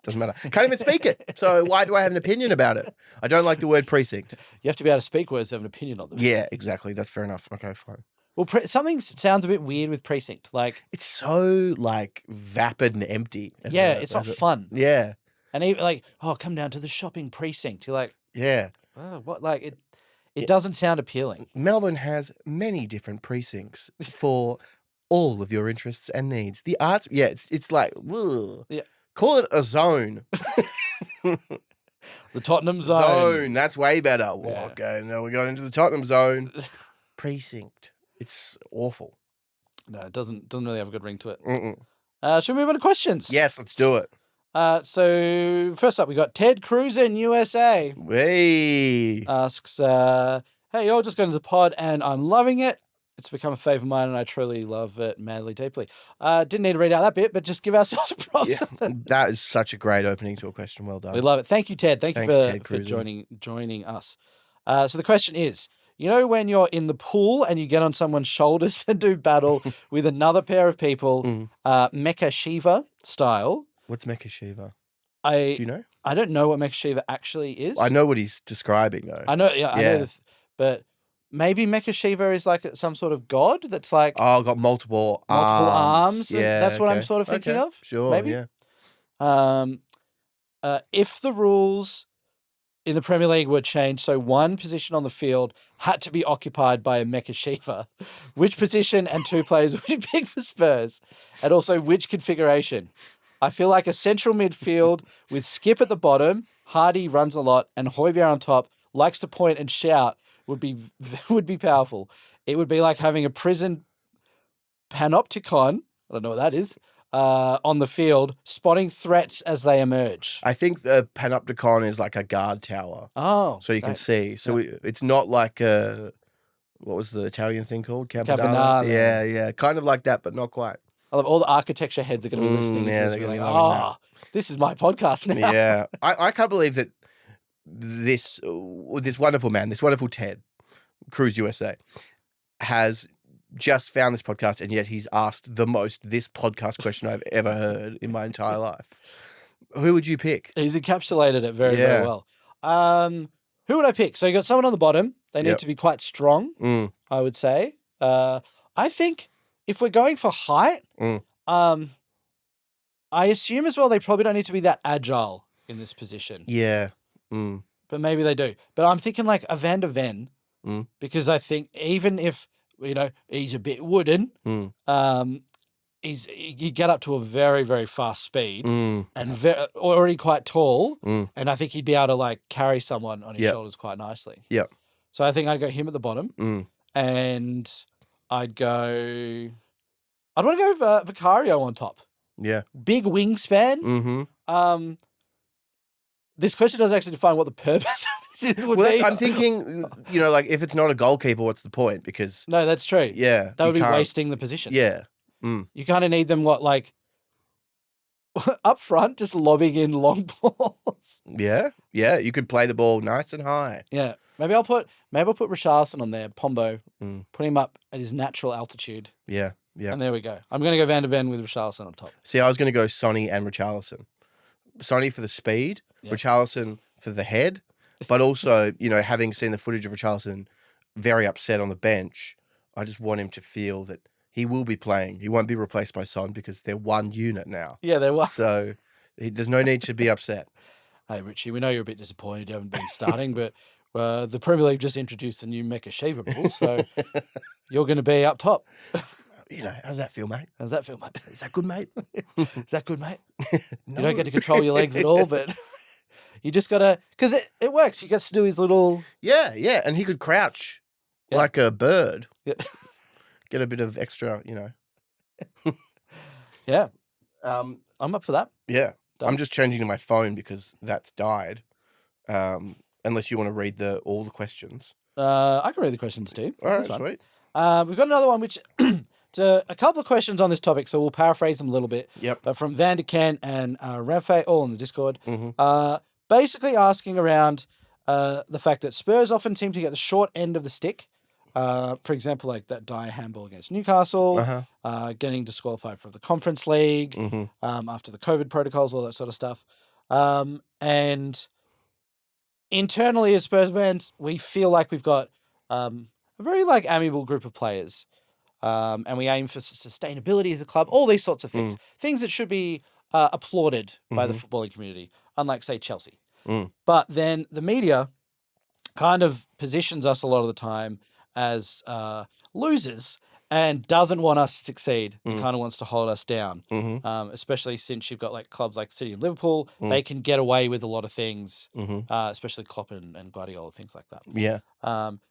Doesn't matter. Can't even speak it. So why do I have an opinion about it? I don't like the word precinct. You have to be able to speak words to have an opinion on them. Yeah, exactly. That's fair enough. Okay, fine. Well, something sounds a bit weird with precinct. Like it's so like vapid and empty. It's not fun. Yeah. And even like, oh, come down to the shopping precinct. You're like, yeah. Oh, what? Like it doesn't sound appealing. Melbourne has many different precincts for all of your interests and needs. The arts, it's like, ugh. Yeah. Call it a zone. The Tottenham Zone. That's way better. Yeah. Okay, now we got into the Tottenham Zone. Precinct. It's awful. No, it doesn't really have a good ring to it. Mm-mm. Should we move on to questions? Yes, let's do it. So first up, we got Ted Cruz in USA. Hey. Asks, hey, y'all, just got into the pod and I'm loving it. It's become a favourite of mine and I truly love it madly, deeply. Didn't need to read out that bit, but just give ourselves a props. Yeah, that is such a great opening to a question. Well done. We love it. Thank you, Ted. Thanks for joining us. So the question is, when you're in the pool and you get on someone's shoulders and do battle with another pair of people, Mecha Shiva style. What's Mecha Shiva? Do you know? I don't know what Mecha Shiva actually is. I know what he's describing, though. I know, I know, but maybe Mecha Shiva is like some sort of god that's like... Oh, got multiple arms. Yeah, that's what I'm sort of thinking of. Sure, maybe. Yeah. If the rules in the Premier League were changed, so one position on the field had to be occupied by a Mecha Shiva, which position and 2 players would you pick for Spurs? And also, which configuration? I feel like a central midfield with Skip at the bottom, Hardy runs a lot, and Højbjerg on top, likes to point and shout, would be powerful. It would be like having a prison panopticon, I don't know what that is, on the field, spotting threats as they emerge. I think the panopticon is like a guard tower. Oh. So you can see. So it's not like what was the Italian thing called? Campanale. Yeah. Kind of like that, but not quite. I love all the architecture heads are going to be listening to this. Be like, this is my podcast now. Yeah. I can't believe that this wonderful man, this wonderful Ted, Cruz USA, has just found this podcast and yet he's asked this podcast question I've ever heard in my entire life. Who would you pick? He's encapsulated it very, very well. Who would I pick? So you got someone on the bottom. They need to be quite strong, I would say. I think if we're going for height, I assume as well they probably don't need to be that agile in this position. Yeah. But maybe they do. But I'm thinking like a Van der Ven, because I think even if, he's a bit wooden, you get up to a very, very fast speed and already quite tall. And I think he'd be able to like carry someone on his shoulders quite nicely. Yeah. So I think I'd go him at the bottom, Mm. and I'd want to go Vicario on top. Yeah. Big wingspan. Mm-hmm. This question doesn't actually define what the purpose of this would be. I'm thinking, like if it's not a goalkeeper, what's the point? Because no, that's true. yeah, That would be wasting the position. Yeah. Mm. You kind of need them like up front, just lobbing in long balls. Yeah. Yeah. You could play the ball nice and high. Yeah. Maybe I'll put Richarlison on there, Pombo. Mm. Put him up at his natural altitude. Yeah. Yeah. And there we go. I'm going to go Van de Ven with Richarlison on top. See, I was going to go Sonny and Richarlison. Sonny for the speed, Richarlison for the head, but also, having seen the footage of Richarlison very upset on the bench, I just want him to feel that he will be playing. He won't be replaced by Son because they're one unit now. Yeah, they're one. So there's no need to be upset. Hey, Richie, we know you're a bit disappointed you haven't been starting, but the Premier League just introduced the new Mecha Shiva rule, so you're going to be up top. How's that feel, mate? How's that feel, mate? Is that good, mate? Is that good, mate? No. You don't get to control your legs at all, but you just got to... Because it works. He gets to do his little... Yeah, yeah. And he could crouch like a bird. Yeah. Get a bit of extra, Yeah. I'm up for that. Yeah. Done. I'm just changing to my phone because that's died. Unless you want to read all the questions. I can read the questions too. All right, sweet. We've got another one which... a couple of questions on this topic, so we'll paraphrase them a little bit. Yep. But from Van de Ken and Ramfe, all on the Discord. Mm-hmm. Basically asking around the fact that Spurs often seem to get the short end of the stick. For example, like that dire handball against Newcastle, getting disqualified from the Conference League, after the COVID protocols, all that sort of stuff. And internally as Spurs fans, we feel like we've got a very amiable group of players. And we aim for sustainability as a club, all these sorts of things. Things that should be applauded by the footballing community, unlike, say, Chelsea. But then the media kind of positions us a lot of the time as losers and doesn't want us to succeed and kind of wants to hold us down. Especially since you've got clubs like City and Liverpool, they can get away with a lot of things, especially Klopp and Guardiola, things like that. Yeah.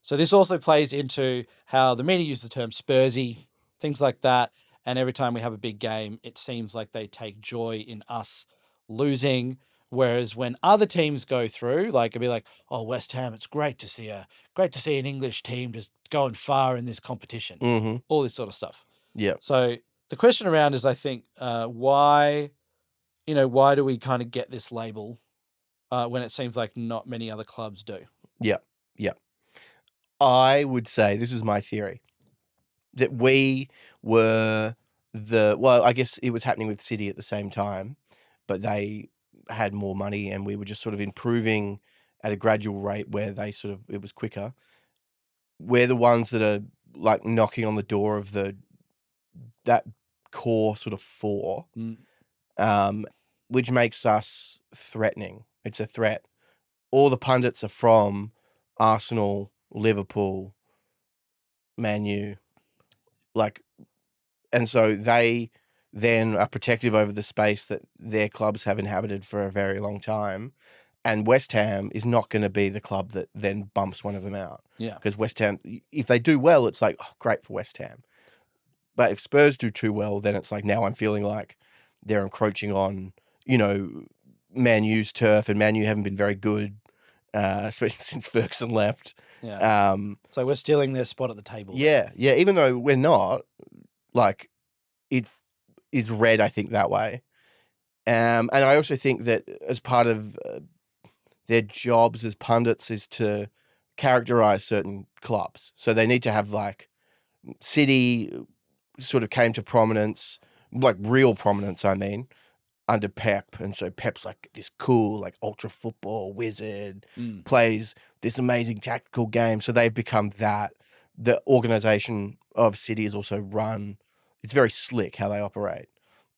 So this also plays into how the media use the term Spursy, things like that. And every time we have a big game, it seems like they take joy in us losing. Whereas when other teams go through, it'd be like, oh, West Ham, it's great to see an English team just going far in this competition. All this sort of stuff. Yeah. So the question around is, I think, why do we kind of get this label when it seems like not many other clubs do? Yeah. Yeah. I would say, this is my theory, that we were I guess it was happening with City at the same time, but they had more money and we were just sort of improving at a gradual rate where it was quicker. We're the ones that are knocking on the door of that core sort of four, which makes us threatening. It's a threat. All the pundits are from Arsenal, Liverpool, Man U, and so they then are protective over the space that their clubs have inhabited for a very long time. And West Ham is not going to be the club that then bumps one of them out. Yeah. Because West Ham, if they do well, it's great for West Ham. But if Spurs do too well, then it's now I'm feeling like they're encroaching on, Man U's turf, and Man U haven't been very good, especially since Ferguson left. Yeah. So we're stealing their spot at the table. Yeah. Yeah. Even though we're not, it is read, I think, that way. And I also think that as part of their jobs as pundits is to characterize certain clubs. So they need to have City sort of came to prominence, real prominence, I mean, under Pep. And so Pep's this cool, ultra football wizard, plays this amazing tactical game. So they've become that. The organization of City is also run. It's very slick how they operate.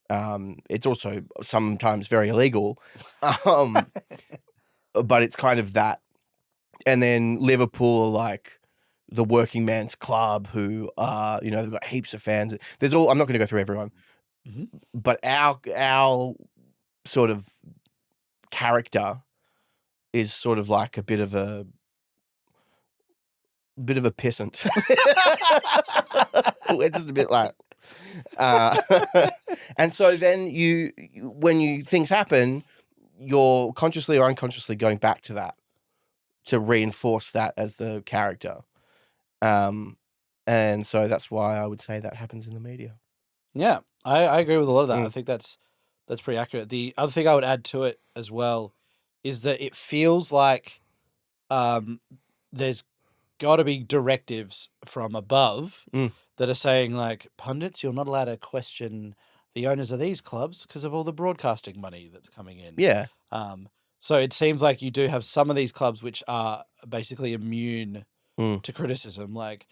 It's also sometimes very illegal, but it's kind of that. And then Liverpool are the working man's club who are, they've got heaps of fans. I'm not going to go through everyone, but our sort of character is sort of a bit of bit of a pissant. We're just a bit like, and so then when things happen, you're consciously or unconsciously going back to that to reinforce that as the character. And so that's why I would say that happens in the media. Yeah, I agree with a lot of that. I think that's pretty accurate. The other thing I would add to it as well is that it feels like there's got to be directives from above that are saying, like, pundits, you're not allowed to question the owners of these clubs because of all the broadcasting money that's coming in. Yeah. So it seems like you do have some of these clubs which are basically immune to criticism. Like,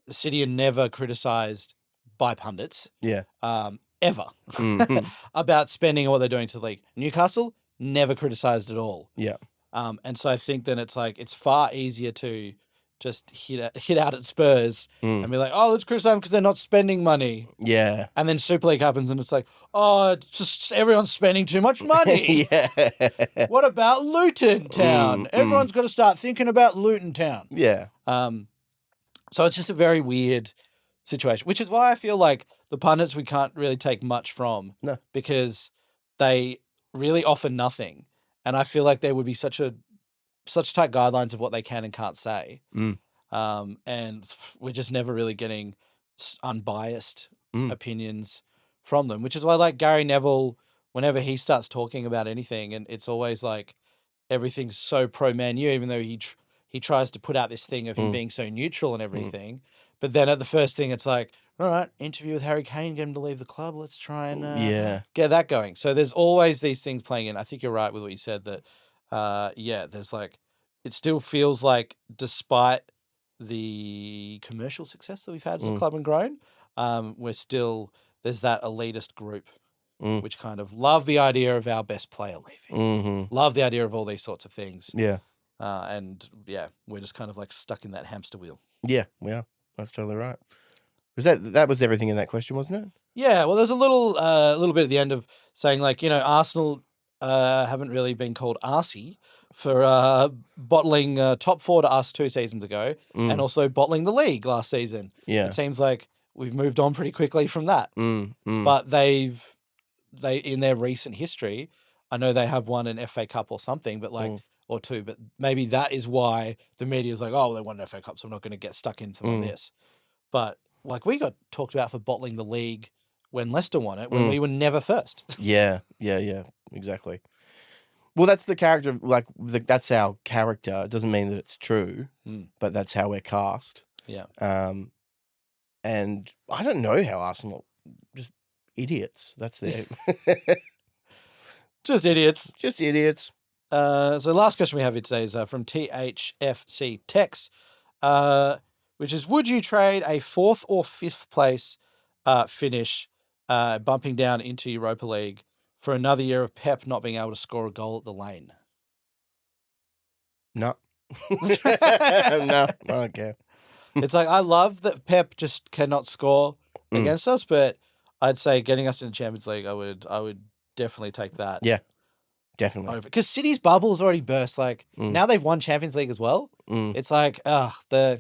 City are never criticised by pundits. Yeah. Ever. About spending or what they're doing to the league. Newcastle, never criticised at all. Yeah. And so I think then it's like, it's far easier to just hit out at Spurs and be like, oh, let's criticize them because they're not spending money. Yeah. And then Super League happens and it's like, oh, just everyone's spending too much money. Yeah. What about Luton Town? Everyone's got to start thinking about Luton Town. Yeah. So it's just a very weird situation, which is why I feel like the pundits we can't really take much from. No. Because they really offer nothing. And I feel like there would be such tight guidelines of what they can and can't say. And we're just never really getting unbiased opinions from them, which is why, like, Gary Neville, whenever he starts talking about anything, and it's always like everything's so pro Man U, even though he tries to put out this thing of him being so neutral and everything. But then at the first thing, it's like, all right, interview with Harry Kane, get him to leave the club. Let's try and get that going. So there's always these things playing in. I think you're right with what you said that, there's like, it still feels like despite the commercial success that we've had as a club and grown, there's that elitist group which kind of love the idea of our best player leaving, love the idea of all these sorts of things. Yeah. And we're just kind of like stuck in that hamster wheel. Yeah, we are. That's totally right. That was everything in that question, wasn't it? Yeah. Well, there's a little bit at the end of saying, like, Arsenal haven't really been called arsey for bottling top four to us 2 seasons ago, and also bottling the league last season. Yeah. It seems like we've moved on pretty quickly from that. But they in their recent history, I know they have won an FA Cup or something, but like or two, but maybe that is why the media is like, oh, they won an FA Cup, so I'm not going to get stuck into this. But like, we got talked about for bottling the league when Leicester won it, when we were never first. Yeah, exactly. Well, that's the character. Like, that's our character. It doesn't mean that it's true, but that's how we're cast. Yeah. And I don't know how Arsenal, just idiots. That's it. Just idiots. Just idiots. So last question we have here today is from THFC Tex, which is, would you trade a 4th or 5th place finish, bumping down into Europa League, for another year of Pep not being able to score a goal at the Lane? No. No, I don't care. It's like, I love that Pep just cannot score against us, but I'd say getting us in the Champions League, I would definitely take that. Yeah, definitely. Because City's bubble has already burst. Like, now they've won Champions League as well. It's like, like,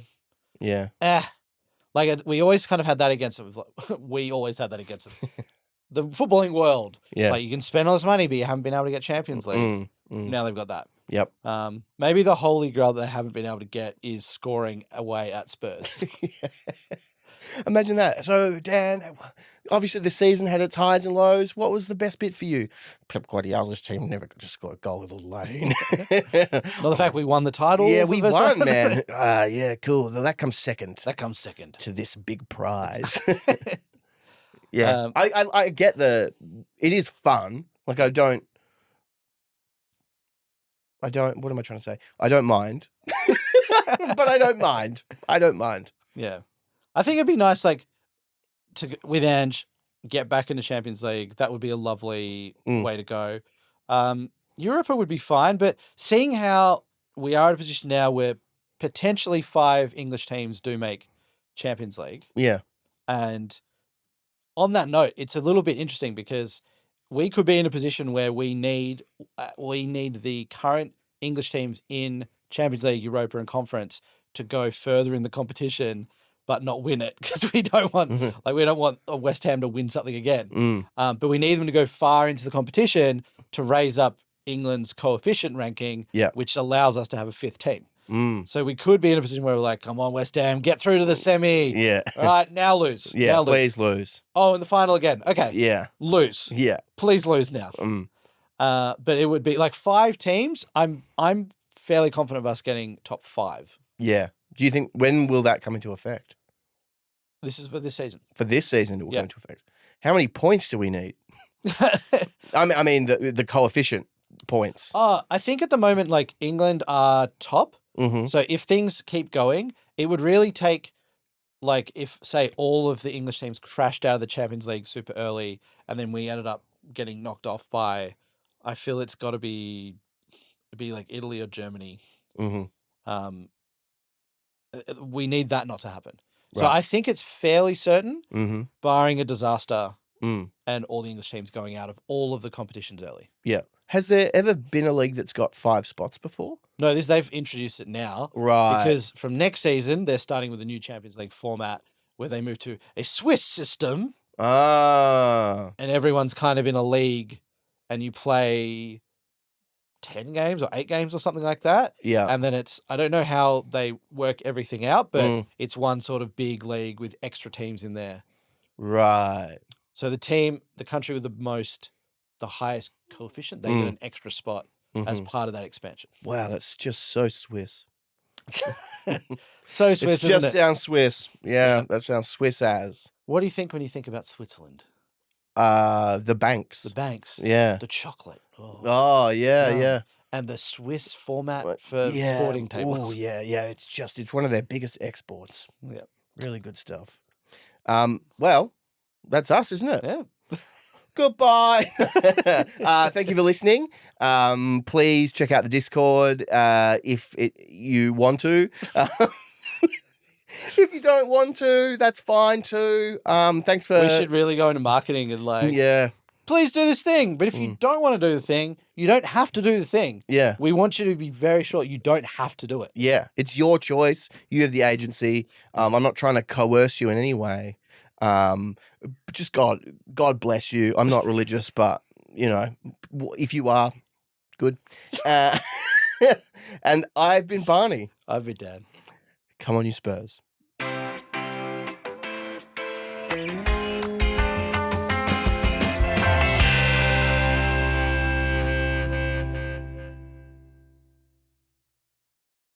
we always kind of had that against them. We always had that against them. The footballing world. Yeah. Like, you can spend all this money, but you haven't been able to get Champions League. Now they've got that. Yep. Maybe the holy grail that they haven't been able to get is scoring away at Spurs. Imagine that. So, Dan, obviously the season had its highs and lows. What was the best bit for you? Pep Guardiola's team never got to score a goal at the Lane. Not the fact we won the title. Yeah, we won, man. Yeah, cool. That comes second. To this big prize. Yeah. I get it is fun. Like, what am I trying to say? I don't mind. But I don't mind. Yeah. I think it'd be nice, like, with Ange, get back into Champions League. That would be a lovely way to go. Europa would be fine, but seeing how we are in a position now where potentially 5 English teams do make Champions League. Yeah. And on that note, it's a little bit interesting because we could be in a position where we need the current English teams in Champions League, Europa, and Conference to go further in the competition but not win it because we don't want West Ham to win something again. But we need them to go far into the competition to raise up England's coefficient ranking, which allows us to have a fifth team. So we could be in a position where we're like, come on, West Ham, get through to the semi. Yeah. All right, now lose. Yeah, now please lose. Oh, in the final again. Okay. Yeah. Lose. Yeah. Please lose now. But it would be like 5 teams. I'm fairly confident of us getting top 5. Yeah. Do you think, when will that come into effect? This is for this season. For this season, it will come into effect. How many points do we need? I mean the coefficient points. I think at the moment, like, England are top. So if things keep going, it would really take, like, if, say, all of the English teams crashed out of the Champions League super early and then we ended up getting knocked off by, I feel it's got to be like Italy or Germany. We need that not to happen. So I think it's fairly certain, barring a disaster and all the English teams going out of all of the competitions early. Yeah. Has there ever been a league that's got 5 spots before? No, they've introduced it now. Right. Because from next season, they're starting with a new Champions League format where they move to a Swiss system. Ah. And everyone's kind of in a league and you play 10 games or 8 games or something like that. Yeah. And then I don't know how they work everything out, but it's one sort of big league with extra teams in there. Right. So the country with the highest coefficient, they get an extra spot as part of that expansion. Wow, that's just so Swiss. So Swiss, it just sounds Swiss. Yeah, that sounds Swiss as. What do you think when you think about Switzerland? The banks. The banks. Yeah. The chocolate. Oh, yeah. And the Swiss format for sporting tables. Oh, yeah. It's one of their biggest exports. Yeah. Really good stuff. Well, that's us, isn't it? Yeah. Goodbye. Thank you for listening. Please check out the Discord if you want to. If you don't want to, that's fine too. Thanks for. We should really go into marketing and please do this thing. But if you don't want to do the thing, you don't have to do the thing. Yeah. We want you to be very sure you don't have to do it. Yeah. It's your choice. You have the agency. I'm not trying to coerce you in any way. Just God bless you. I'm not religious, but if you are, good. And I've been Barney. I've been Dan. Come on, you Spurs.